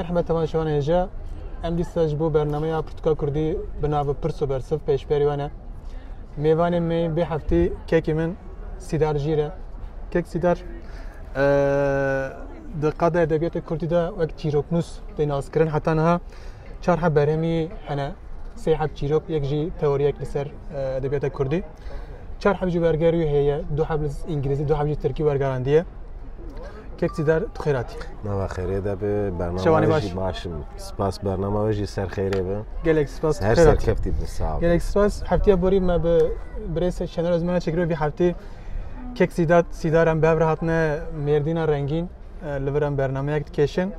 مرحبا تماشاوان هجا ام دیساج بو برنامه پرتکال کردی بناو پرسو برسف پیش پیروانه میوان می به هفته کیک من سیدار جیره کیک سیدار دقت ادبیات کردی دا وقت چیروکنوس دیناس کردن حتی نه چهار حب برهمی انا سه حب چیروک یک جی تئوریک لسر ادبیات کردی چهار حب جو برگری هي دو حب انگلیسی دو حب ترکی برگراندیه کیک سیدار خیراتی ما خیره ده به برنامه باشم سپاس برنامه وجی سر خیره به گلکس سپاس هر سر کفتی بسیار گلکس سپاس هفته باری ما به برس چنل از من چکرو بی هفته کیک سیدارم به برهاتنه مردینا رنگین لورم برنامه یک کشن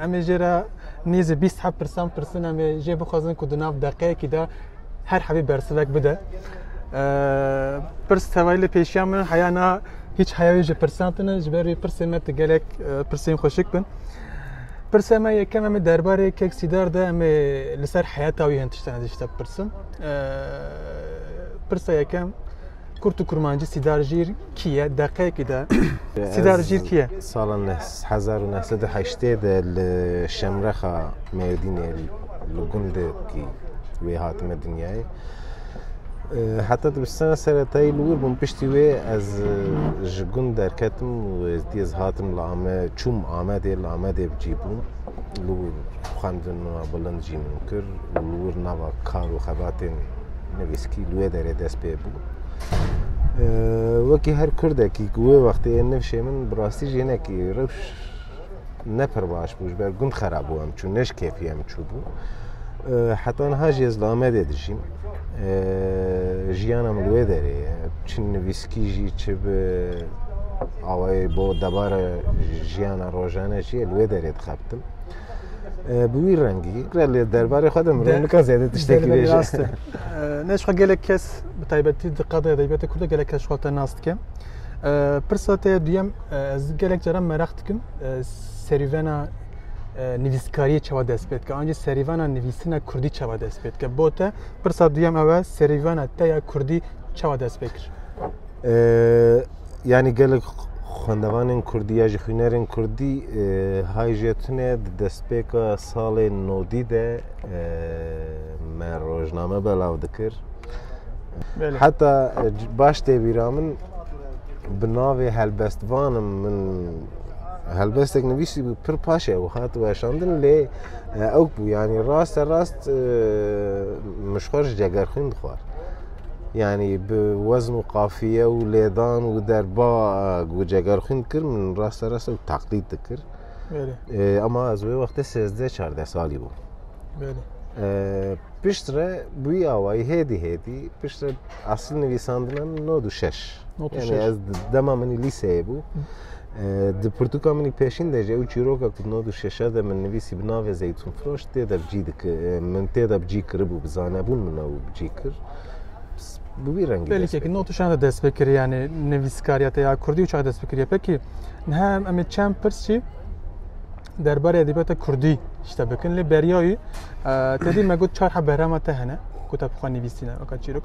امیجرا نیز 27% امی جه بخوازن کدناف دقیقه کی دا هر حبی برسلک بده پرس توایل پیشیام حیانا هیچ حیاوی جه پرسانتنه جبری پرسیمت گلک پرسیم خوشک بن پرسیمه یکم امی درباره کیک سیدار ده امی لسر حیاتاوی هنتشتن ازشتا پرسم پرسه یکم کورت و کرمانجی سیدارجیر کیه دقیقی ده سیدارجیر کیه سال 1980 ده لشمرخه مردینه لگنده کی وی حاتم دنیای حتی دبستان سرطایی لور بون پشتی وی از جگون درکتم و از دیز هاتم چوم آمده لآمده بجیبون لور خواندن و بلند جیمون کر و لور نوا کار و خباتین نویسکی لوی داره دست پی بود وکی هر کرده کی گوه وقتی نفشه من براستی جینه کی روش نپر باش بوش بر گند خراب بوام چون نش کیفی هم چو بو حتی آنها جیز لآمده دجیم جیانم لوی داره چون نویسکی جی چه به آوای با دبار جیان روزانه چیه لوی داره دخبتم بوی رنگی کلی درباره خودم رو نکن زیاده تشتکی بیشه نش خو گله کس بتایبتی دقت ادبیات کرد گله کس خاطر ناست که پرسات دیم از گله جرم مرخت کم سریوانا نویسکاری چوا دست پید که آنجا سریوانا نویسنا کردی چوا دست پید که بوده پرسات دیم اول سریوانا تیا کردی چوا دست پید یعنی گله خواندوان کردی یا خوانران کردی های جتونه دست پیکا سال نودی ده من روزنامه بلاو دکر حتی باش تبیرامن بناوی هلبستوانم من هلبستک نویسی پر پاشه و خاط و شاندن لی او بو یعنی راست مشخورش جگر خوند خوار يعني بوزن وقافية وليدان ودربا وجاگر خوند کر من راست و تقلید دکر اما از وقت 13-14 سالی بود پشتره بوی آوایی هیدی پشتره اصل نویساندنم 96 یعنی از دما منی لیسه بود د پرتوکا منی پیشین دیجه او چیروکا کد 96 ده من نویسی بناو زیتون فروش تیدا بجی دک من تیدا بجی کربو بزانه بون منو بجی کر بوی رنگی بله که نوتشان دست بکری یعنی نویسکاریات یا کردی و چه دست بکری پکی نه هم چند پرسی درباره ادبیات کردی اشته بکن لی بریایی تدی مگود چهار حب برامت هنه کتاب خوان نویسینه وقت چیروک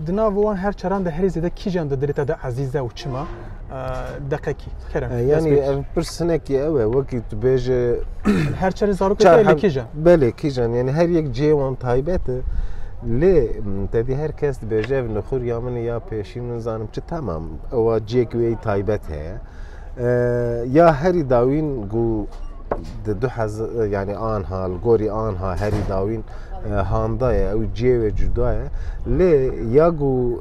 دنا وان هر چران ده هر زده کی جان دلیت ده عزیزه و چما دقیقی کرم یعنی پرسنه کی اوه وقتی تو بیج هر چر زارو که کی جان بله کی جان یعنی هر یک جوان تایبته لی تدی هر کس بیجه نخور یا من یا پیشین نزانم چه تمام او جیکوی تایبت هه یا هری داوین گو دو حز یعنی آنها الگوری آنها هری داوین هاندای او جیو جدای لی یا گو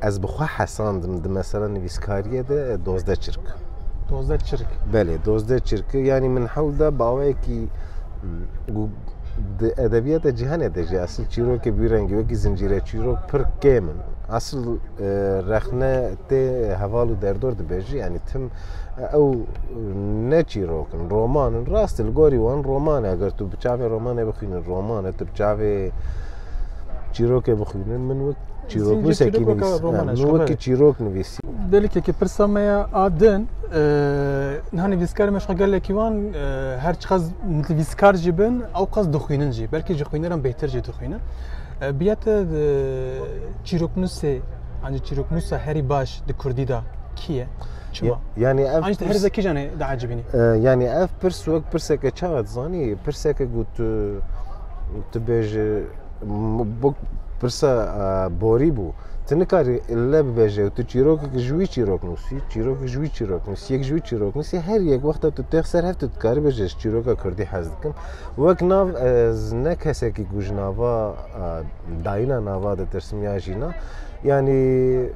از بخوا حساندم مثلا نویسکاریه ده 12 چرک بله 12 چرک یعنی من حول ده باوی کی گو ادبیات جهان ادجی اصل چیروک بیرنگی وکی زنجیره چیروک پر کامن اصل رخنه ته حوالو دردور دبیجی یعنی تم او نه چیروکن رومان راست الگوری وان رومان اگر تو بچاوی رومان بخوین رومان تو بچاوی چیروک بخوین من وقت چیروک نویسی نوکی چیروک نویسی دلیکه که پرسامه آدن نه نویسکار مشغول گله کیوان هر چقدر نویسکار جبن او قصد دخوینن جی بلکه جخوینرم بهتر جی دخوینن بیات چیروک نوسه عنی چیروک نوسه هری باش د کردی دا کیه چما يعني انت هرزه کی جانه دا عجبني يعني اف برس وك برسك تشات زاني برسك قلت تبج بوك برسا بوريبو تنكاري الا ببجه وتشيروك جوي تشيروك نوسي تشيروك جوي تشيروك نوسي جوي تشيروك نوسي هر يك وقت تتخسر هفت تكاري بجه تشيروك كردي حزدكم وك ناف زنك هسكي جوجنافا داينا نافا ترسميا جينا يعني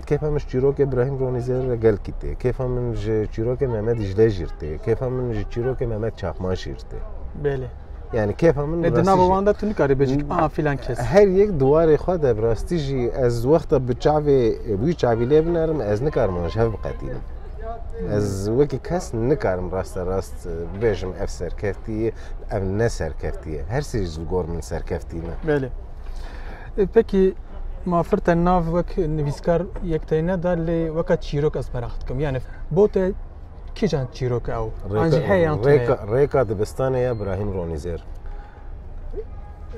كيف من تشيروك ابراهيم رونيزر قال كيتي كيف من تشيروك محمد جلاجيرتي كيف من تشيروك محمد شاقماشيرتي بله يعني كيف من لدنا بواندا تنكاري بجي فلان كيس هر یک دوار خود براستی جی از وقت بچاوی بوی چاوی لبنارم از نکارمانش هف بقتیم از وکی کس نکارم راست بيجم اف سرکفتی اف نسرکفتیه هر سریز الگور من سرکفتیمه بله پکی ما فرت الناف وك نفيسكار يكتينا دار لي وكا تشيروك اسبرختكم يعني بوت كي جان تشيروك او انجي هي ريكا دبستاني يا ابراهيم رونيزر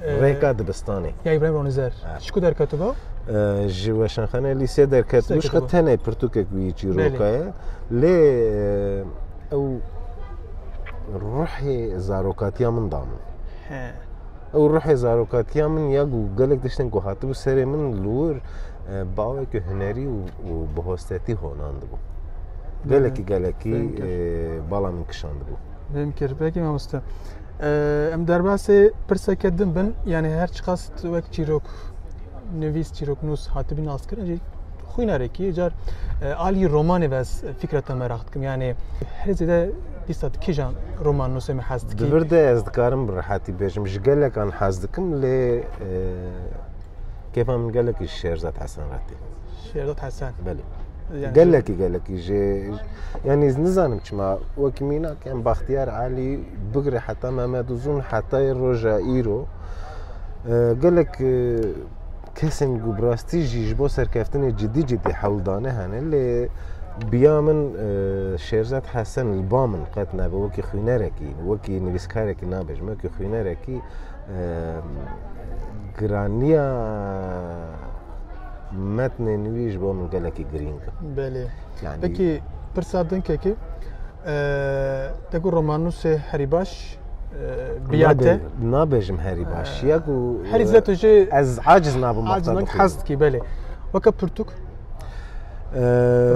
ريكا دبستاني يا ابراهيم رونيزر شكو دار كتبه جواشن خانه ليسي در كتبوش خدتني برتوكك وي تشيروكا لي او روحي زاروكاتيا من دام او روحي زاروكاتيا من ياغو قالك دشتن كو هاتو سري من لور باوك هنري وبهوستاتي هوناندبو قالكي بالا من كشاندبو بمكر باقي ما مست ام درباسه برسكدن بن يعني هر قصد وك تشيروك نویس تشيروك نوس هاتبين اسكر جي خوينا ركي جار علي روماني بس فكره مراختكم يعني هذا بيستاد كيجان رومان نوس محازد كي برده از دكارم براحتي بيجم مش قال لك انا حازدكم ل كيف من قال لك الشيرزات حسن راتي شيرزات حسن بله يعني قال لك جي يعني نزانم كما وكمينا كان باختيار علي بقري حتى ما دوزون حتى الرجا ايرو قال لك كسن جبراستي جيجبو سركفتني جدي حول دانه هن اللي بيامن شيرزات حسن البامن قتنا وكي خوينركي وكي نفيسكاركي نابج ما كي خوينركي جرانيا متن نویش با من گلکی گرینگ بله يعني بکی پرسادن که تقول رومانوس هری باش بیاته نابجم هری باش یاگو هری ذاته جي از عاجز نابو عاجز حظ کی بله وك پرتوک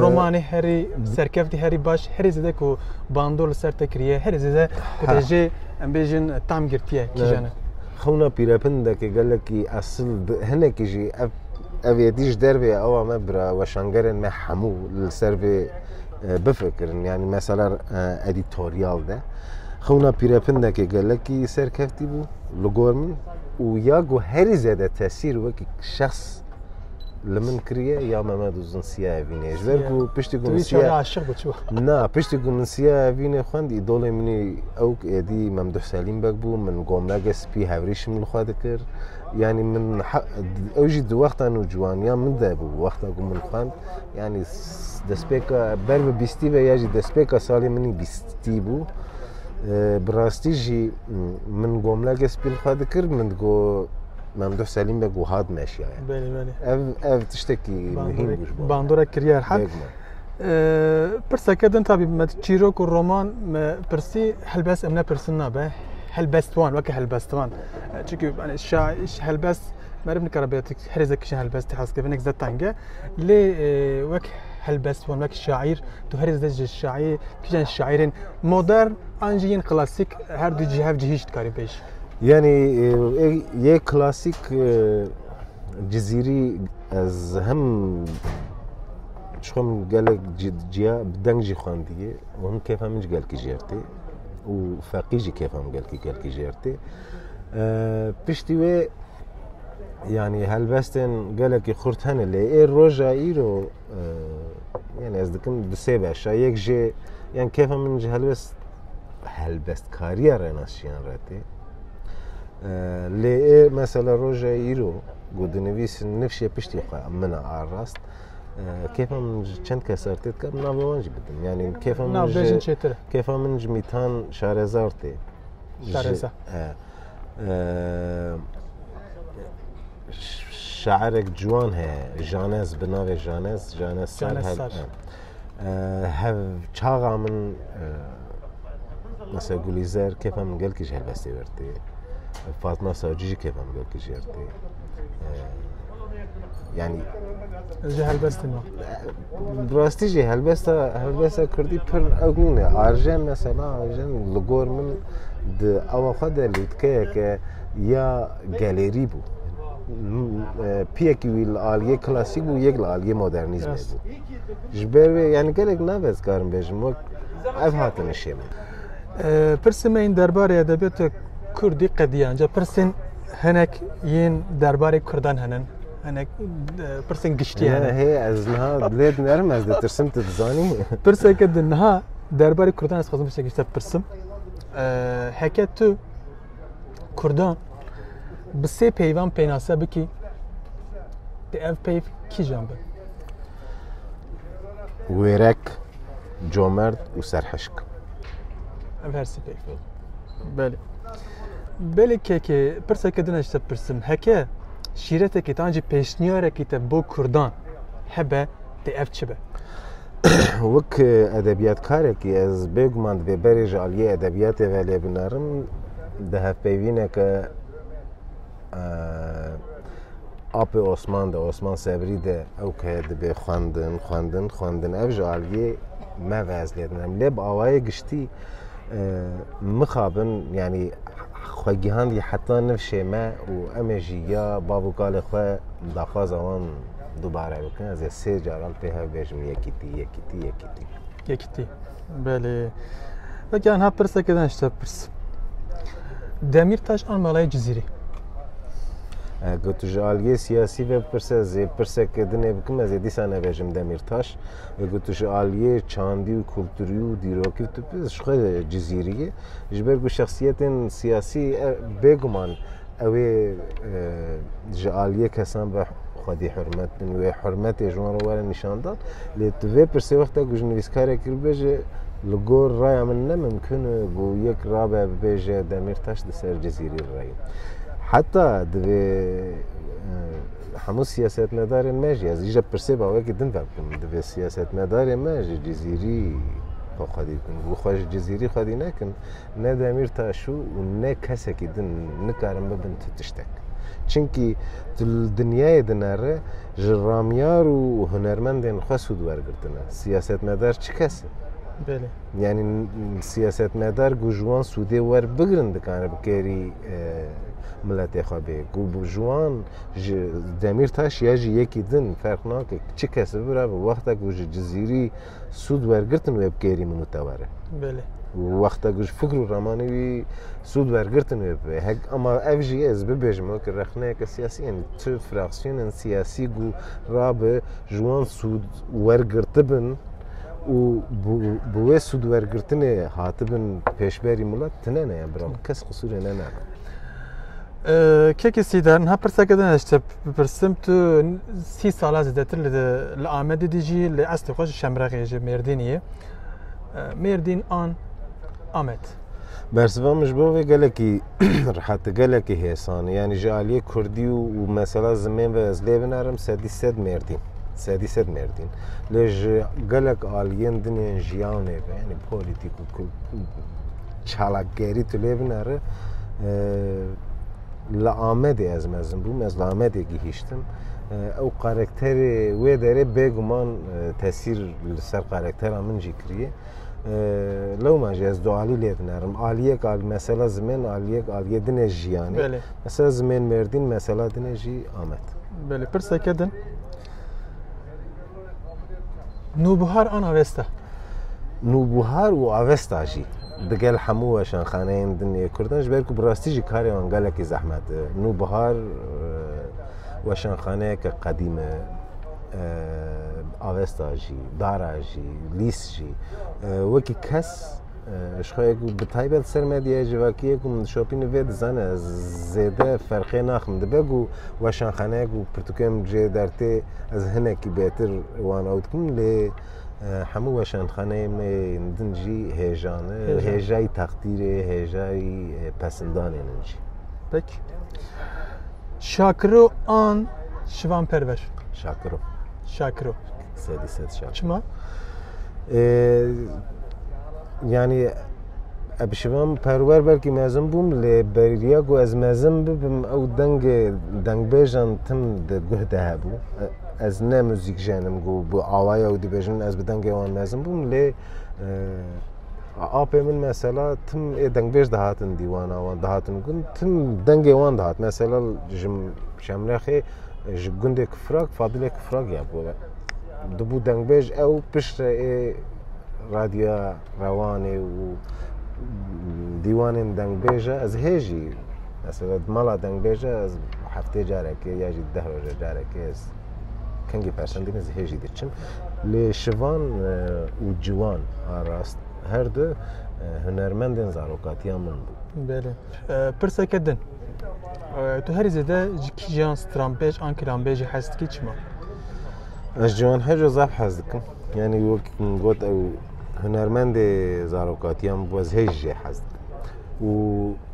روماني هری سرکفتی هری باش هری زده کو باندول سر تکریه هری زده کو جي ام بيجن تام گرتيه کی جانه خونا پیرپنده که گلکی اصل هنه کی جي أبيديش دربي أو ما برا وشانجرن ما حمو للسيرفي بفكر يعني مثلا اديتوريال ده خونا بيرابندا كي قال لك سير كفتيبو لوغورمن وياغو هري زاده تاثير وكي شخص لمن كريه يا مامادو زنسيا فيني جبركو بيشتيغو نسيا نا بيشتيغو نسيا فيني خواندي دولي مني او دي ممدوح سليم بكبو من قوملاقس بي هاوريش من الخوادكر يعني من اوجد وقتا نوجوان يا من ذابو وقتا من خواند يعني دسبيكا برب بيستيبا ياجي دسبيكا سالي مني بيستيبو براستيجي من قوملاقس بي الخوادكر من قو ممدوح سليم بقو هاد ماشي يعني بله اف تشتكي مهم بوش باندورا كريار حق برسا كدن تابي ما تشيروك الرومان برسي هلبس امنا برسنا به هلبستوان وك هلبستوان تشكي يعني هلبس ما ربنا كربيتك حرزك شي هلبست حاس كيف انك زتانجا لي وك هلبستوان وك الشاعر تهرز دج الشاعر كيجان الشاعرين مودرن انجين كلاسيك هر دو جهه جهيش تكاري بيش يعني يه كلاسيك جزيري از هم شخم قالك جيا بدنجي خوانديه وهم كيف همش قال كي جيرتي وفاقيجي كيف هم قال كي جيرتي بشتي يعني هالبستن قالك يخرت هن اللي ايه الروجا ايرو يعني ازدكم بسيبه شايك جي يعني كيف من هالبست كارير ناسيان راتي لي مثلا روجا ايرو قد نفيس نفشي بشتي من عراست كيف من چند كسرتت كم ناوانج بدم يعني كيف من جميتان شارزارتي شارزا شعرك جوان هي جانز بناوي جانز سر هف چاقا من مثلا گلیزر کیفم گل کیش هلبسته ورده فاطمه ساجی کیفم گل کیش ورده يعني جه هلبست ما براستی جه هلبست کردی پر اگونه آرژن مثلا آرژن لگور من د اوافد لیت که یا گالری بو پیکی ویل آلیه کلاسیک بو یک آلیه مدرنیسم بو جبر يعني گلک نبز کارم بجم و اف هاتن شیم پرسم این درباره ادبیات کردی قدیان جا پرسن هنک ین درباره کردان هنن هنک پرسن گشتی هنن هي از نها بلاد نرم از ترسم تزانی پرسه که دنها درباره کردان از خواستم بشه گشته پرسم حکت تو کردان بسه پیوان پیناسه بکی ده اف پیو کی جنبه ويرك جومرد وسرحشك اف هر سه پیو بله که پرسه که دنشته پرسم هکه شیرته که تانجی پیشنیاره که بو کردان هبه ده اف چه به وك ادبيات كارك از بيغمان في برج عليه ادبيات ولی بنارم ده پیوینه که آپ عثمان صبری ده او که به خواندن اف جالیه ما وزلیدنم لب آوای گشتی مخابن يعني خوگیهان دی حتی نفشه ما و امجی یا بابو کال خو دخواز آن دوباره بکن از سه جارال پیه بیشم یکیتی بله بگه آنها پرسه که دانشته پرس دمیرتاش آن مالای جزیری گوتو جالیه سیاسی و پرسه که دنه بکم از دیسانه بیشم دمیرتاش و گوتو جالیه چاندی و کلتوری و دیروکی و تو پیش خود جزیریه جبرگو شخصیت سیاسی بگمان اوی جالیه کسان به خودی حرمت و حرمت جوان رو ولی نشان داد لیتوی پرسه وقتا گوش نویسکاره کل بجه لگور رای من نممکنه بو یک رابع بجه دمیرتاش دسر جزیری رای حتی دوی همون سیاست مدار ماجی از اینجا پرسه باوی که دن بکن دوی سیاست مدار ماجی جزیری خودی کن و خوش جزیری خودی نکن نه دمیر تاشو و نه کسی که دن نکارم ببن تشتک چونکی دنیای دناره جرامیار و هنرمندین خاصو دوار گرتنه سیاست مدار چه کسی بله یعنی سیاست مدار گوجوان سوده ور بگرند کنه بکری ملت خوابه گو جوان دمیر تاش یا جی یکی دن فرق ناکه چه کسی برای وقتا گوش جزیری سود ورگرتن و بکری منو تواره بله وقتا گوش فکر و رمانوی سود ورگرتن و هک اما افجی از ببیجم که رخنه که سیاسی یعنی تو فراکسیون سیاسی گو راب جوان سود ورگرتبن و بوی سود ورگرتن هاتبن پیشبری ملت تنه یا برام کس قصور نه که کسی در نه پرسه که دانشته پرسم تو 30 سال زدتر لآمده دیجی لأصل خوش شمرقیه مردینیه مردین آن آمد برسوامش باوی گلکی راحت گلکی هستان یعنی جالیه کردی و مثلا زمین و از لیبنارم سد مردین لیج گلک آلیان دنیا جیانه یعنی پولیتیک و چالاکگری تو لیبناره لآمده از مزن بوم از لآمده گیشتم او کاراکتر و داره بگمان تاثیر سر کاراکتر من جیکریه لو ما جاز دعالی لید نرم عالیه کال مثلا زمین عالیه دنیا جیانی مثلا زمین مردین مثلا دنیا جی آمد بله پرسه کدن نوبهار آن آوسته نوبهار و آوسته جی دقل حموه شان خانه دنیا کردنش برکو براستی جی کاری آنگله کی زحمت نوبهار و شان خانه که قدیمه آوستا جی دارا جی لیس جی وکی کس شخوی کو بتایبت سرمدیه جواکیه کو من شوپین وید زنه زیده فرقی ناخم دبگو و شان خانه کو پرتوکم جه درته از هنه کی بهتر وان اوت کن لی همو وشان خانه من دنجی هیجانه هیجای تقدیره هیجای پسندانه ننجی پک شاکرو آن شوان پرور شاکرو سادی شاکرو چما؟ يعني ابشوام پرور بلکی مزم بوم لبریا گو از مزم ببم او دنگ بیجان تم ده ده هبو از نه موزیک جانم گو بو آوای او دی بیجان از بدنگ وان مزم بوم ل آپی من مثلا تم دنگ بیج دهاتن دیوان آوان دهاتن گون تم دنگ وان دهات مثلا جم شمرخی جگنده کفراق فاضله کفراق یا بو دبو دنگ بیج او پشت رادیو روانه و دیوان دنگ بیجه از هیچی مثلا مالا دنگ بیجه از هفته جاره که یا جی 10 روز جاره که از کنگی پرسندین از هیچی دیچم لی شوان و جوان راست هر دو هنرمندن زاروکاتیان من بود. بله. پرسه کدن. تو هر زده کی جان سترامپیج آن کلامپیج هست کی چما؟ از جوان هر روز حس دکم. یعنی وقت گفت او هنرمند زاروکاتیان باز هیچ هست و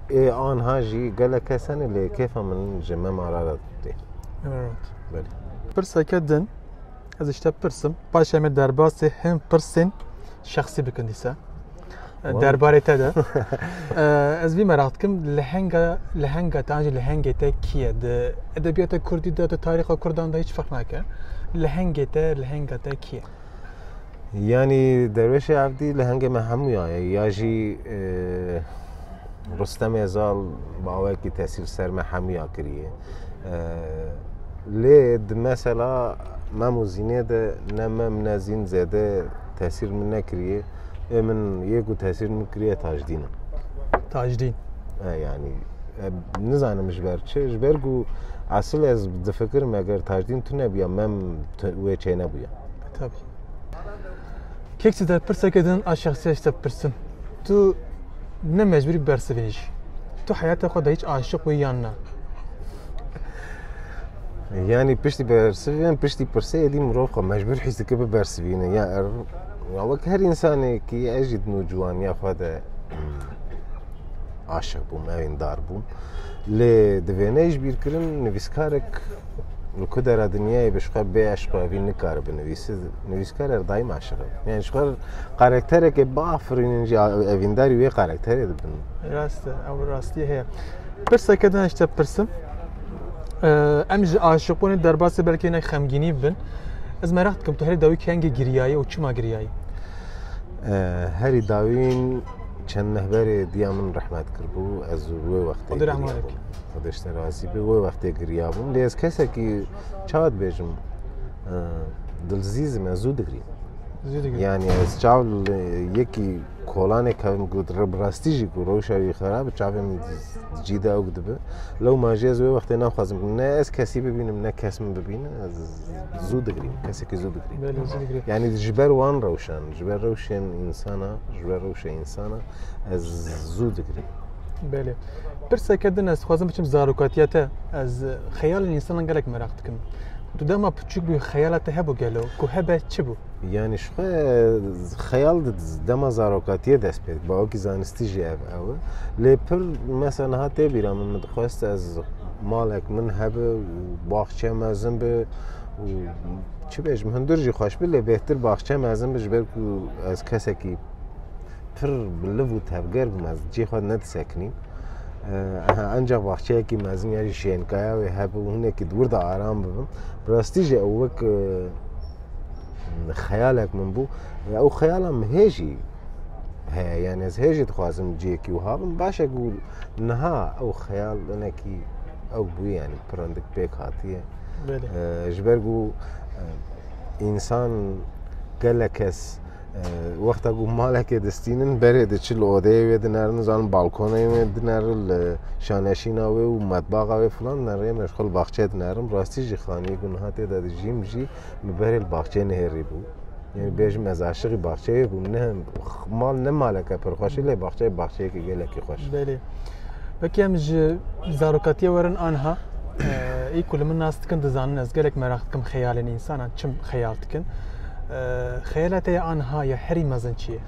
ای آن هاجی گله کسانی لی کیف من جمع مرارات دی. بله. پرسه کدن از اشتاب پرسم باشه من درباس هم پرسن شخصی بکندیسه درباره تدا از بی مرات کم لهنگا تانجی لهنگی تا کیه ده ادبیات کردی ده تاریخ کردان ده هیچ فرق نکن لهنگی تا کیه یعنی درویش عبدی لهنگ محمویه یا جی رستم ازال باوی کی تاثیر سر محمویه کریه لید مثلا مموزینه ده نمم نزین زده تاثیر من نکریه من یکو تاثیر میکریه تاجدین یعنی نزانم جبر چه جبرگو اصل از دفکر مگر تاجدین تو نبیا من و چه نبیا tabii kekse der pırsa kedin aşağıya işte pırsın tu ne mecburi berseviniş tu hayata koda hiç aşık ve yanına yani pişti bersevin pişti pırsa edim rofa mecbur hissi ki bersevine ya وقت هر إنسان كي أجد نوجوان ياخذ عاشق بوم أين دار بوم لدفنيش بيركرن نفسكارك الكدرة دنياي بشقى بعشق في نكار بنفسكار دايم عاشق يعني شغل كاركترك بافرين نجي أفينداري ويا كاركتري دبن راستي هي بس كده إيش تبرسم أمج عاشقون درباس بلكي نك خمجيني بن از مرات کم تو هری داوی کنگی گریایی و چما گریایی؟ هری داوین چند نهبر دیامن رحمت کربو از وی وقتی خدا رحمت کنه خودش نرازی به وی وقتی گریابون لیز کسی که چاد بیشم دلزیزم از زود گری یعنی از چاول یکی کلانه کم گود ربراستی کو روشایی خراب چاوم جیده او گدبه لو ماجز وی وقتی نخوازم نه از کسی ببینم نه کس من ببینه از زود گریم کسی که زود گریم یعنی جبر وان روشن جبر روشن انسانا از زود گریم بله برسه کردن از خوازم بچم زاروکاتیته از خیال انسان انگلک مراقت کم تو دما بچوک بی خیالات هبو گلو کو هبه چه بو یعنی شو خیال دما زاروکاتیه دست پید با کی زانستی جیب او لپر مثلا هاته بیرام من خواست از مالک من هبه باغچه مزن به چه بیشم هندرجی خوش بله بهتر باغچه مزن بج بر از کسی کی پر بلو تبگر بمز جی خود ند سکنیم انجا باغچه کی مزن یعنی شینکایا و هبه هونه کی دور دا آرام ببم براستی جه اوک خیالک من بو او خیالم هیجی يعني از هيجي تخوازم جيكي وهابم باش اقول نها او خيال انا كي او بوي يعني برندك بيك هاتيه جبرقو انسان قال لكس وقت اقول مالك دستينن بريد تشيل اودي ودنارن زان بالكونه ودنار شانشينا و مطبخ و فلان نري مشغول باغچه دنارم راستي جي خاني گنهات داد جيم جي مبر الباغچه نهري بو يعني بيجم از عاشق باغچه بو نه مال نه مالك پر خوشي له باغچه كي گله كي خوش بله بكيم زاروكاتيه ورن انها اي كل من الناس تكن دزان از گلك مراقتكم خيال الانسان چم خيالتكن خیالات آنها یا هری مزن چیه؟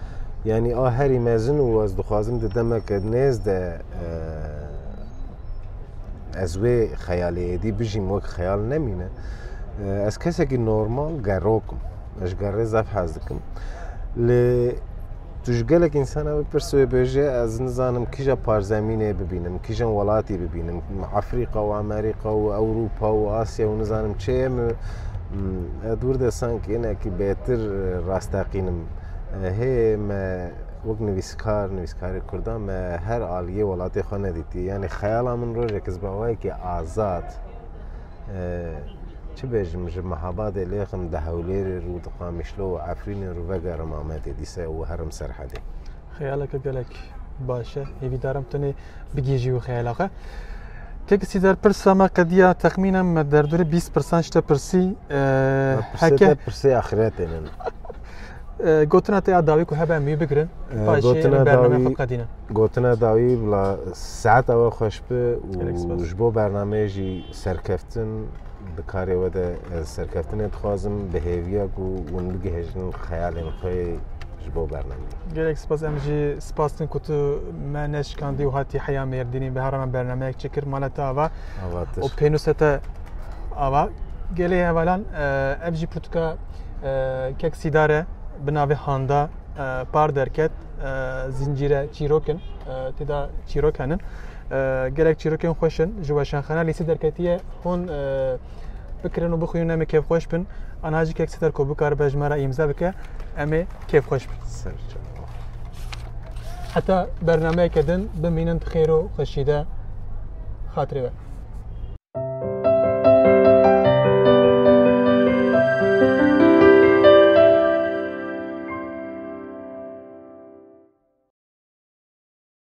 یعنی هری مزن و از دخوازم ددمه که نزد از وی خیالی دی بجیم وک خیال نمینه از کسی که نورمال گروکم اش گره زف حز دکم لی توش گلک انسان بپرسه بيجي از نزانم کجا پارزمینه ببینم کجا ولاتی ببینم افریقا و امریکا و اروپا و آسیا و نزانم چه دور دستان که اینه که بهتر راستقینم هی ما وقت نویسکار کردم ما هر عالیه ولاتی خانه دیتی یعنی خیال من رو جکز باوی که آزاد چه بیشتر میشه محبت لیکم دهولی رو دقامشلو و عفرین رو وگرم آمده دیسه و هرم سرحدی خیالك گلک باشه هیوی دارم تنی بگیجی و خیالك که کسی در پرسا ما قدیا تخمینم در دوره 20% شته پرسی هکه پرسی آخرت اینن گوتنا تا داوی که هبه می بگرن پاشی برنامه فقدینه گوتنا داوی بلا ساعت اول خوش به و جبو برنامه جی سرکفتن بکاری وده سرکفتن اتخازم به هیویا و نبگه هجن خیال خوی جبو برنامه گلک سپاس امجی سپاستن کتو من نشکاندی و هاتی حیا مردینی به هر من برنامه یک چکر مالتا آوا و پینوستا آوا گلی اولان امجی پروتوکا کسی داره بناوی هاندا پار درکت زنجیره چیروکن تدا چیروکنن گلک چیروکن خوشن جواشان خانه لیسی درکتیه هون بکرن و بخوین امی کیف خوش بن آنها جی که اکسی در کو بکار بجمارا ایمزا بکه امی کیف خوش بن حتی برنامه کدن بمینن خیر و خشیده خاطره